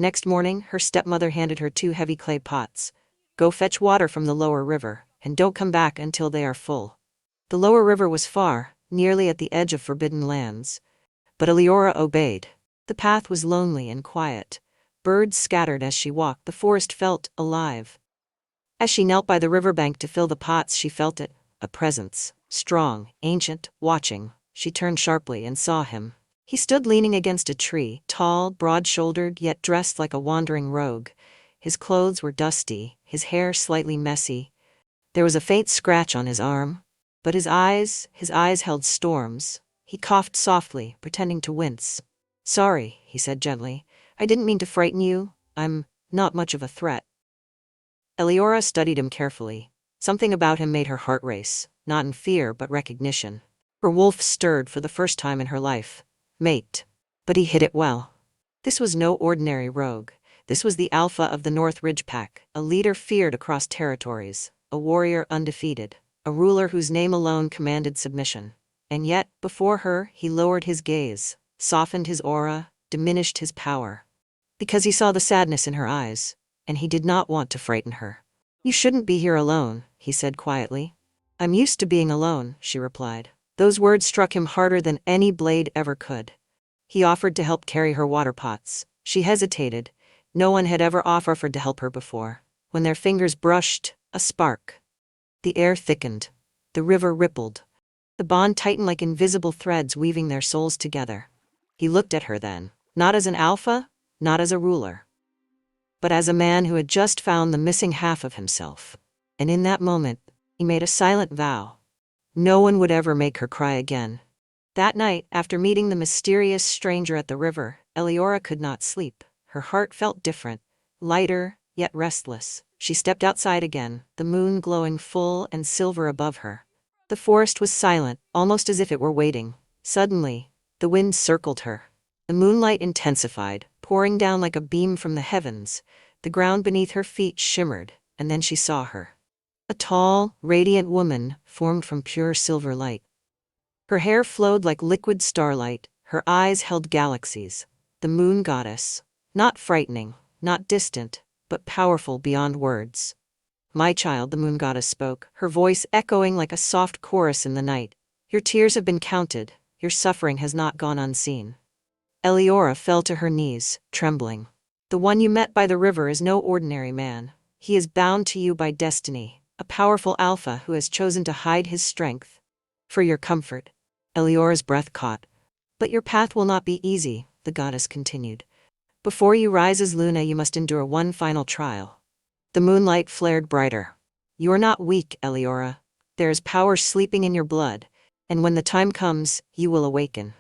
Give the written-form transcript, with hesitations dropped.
The next morning, her stepmother handed her 2 heavy clay pots. Go fetch water from the lower river, and don't come back until they are full. The lower river was far, nearly at the edge of forbidden lands. But Eliora obeyed. The path was lonely and quiet. Birds scattered as she walked. The forest felt alive. As she knelt by the riverbank to fill the pots, she felt it, a presence, strong, ancient, watching. She turned sharply and saw him. He stood leaning against a tree, tall, broad-shouldered, yet dressed like a wandering rogue. His clothes were dusty, his hair slightly messy. There was a faint scratch on his arm. But his eyes held storms. He coughed softly, pretending to wince. "Sorry," he said gently. "I didn't mean to frighten you. I'm not much of a threat." Eliora studied him carefully. Something about him made her heart race, not in fear but recognition. Her wolf stirred for the first time in her life. Mate. But he hid it well. This was no ordinary rogue. This was the alpha of the North Ridge Pack, a leader feared across territories, a warrior undefeated, a ruler whose name alone commanded submission. And yet, before her, he lowered his gaze, softened his aura, diminished his power. Because he saw the sadness in her eyes, and he did not want to frighten her. "You shouldn't be here alone," he said quietly. "I'm used to being alone," she replied. Those words struck him harder than any blade ever could. He offered to help carry her water pots. She hesitated. No one had ever offered to help her before. When their fingers brushed, a spark. The air thickened. The river rippled. The bond tightened like invisible threads weaving their souls together. He looked at her then, not as an alpha, not as a ruler, but as a man who had just found the missing half of himself. And in that moment, he made a silent vow. No one would ever make her cry again. That night, after meeting the mysterious stranger at the river, Eliora could not sleep. Her heart felt different, lighter, yet restless. She stepped outside again, the moon glowing full and silver above her. The forest was silent, almost as if it were waiting. Suddenly, the wind circled her. The moonlight intensified, pouring down like a beam from the heavens. The ground beneath her feet shimmered, and then she saw her. A tall, radiant woman, formed from pure silver light. Her hair flowed like liquid starlight, her eyes held galaxies. The moon goddess. Not frightening, not distant, but powerful beyond words. "My child," the moon goddess spoke, her voice echoing like a soft chorus in the night. "Your tears have been counted, your suffering has not gone unseen." Eliora fell to her knees, trembling. "The one you met by the river is no ordinary man. He is bound to you by destiny. A powerful alpha who has chosen to hide his strength. For your comfort." Eliora's breath caught. "But your path will not be easy," the goddess continued. "Before you rise as Luna, you must endure one final trial." The moonlight flared brighter. "You are not weak, Eliora. There is power sleeping in your blood, and when the time comes, you will awaken."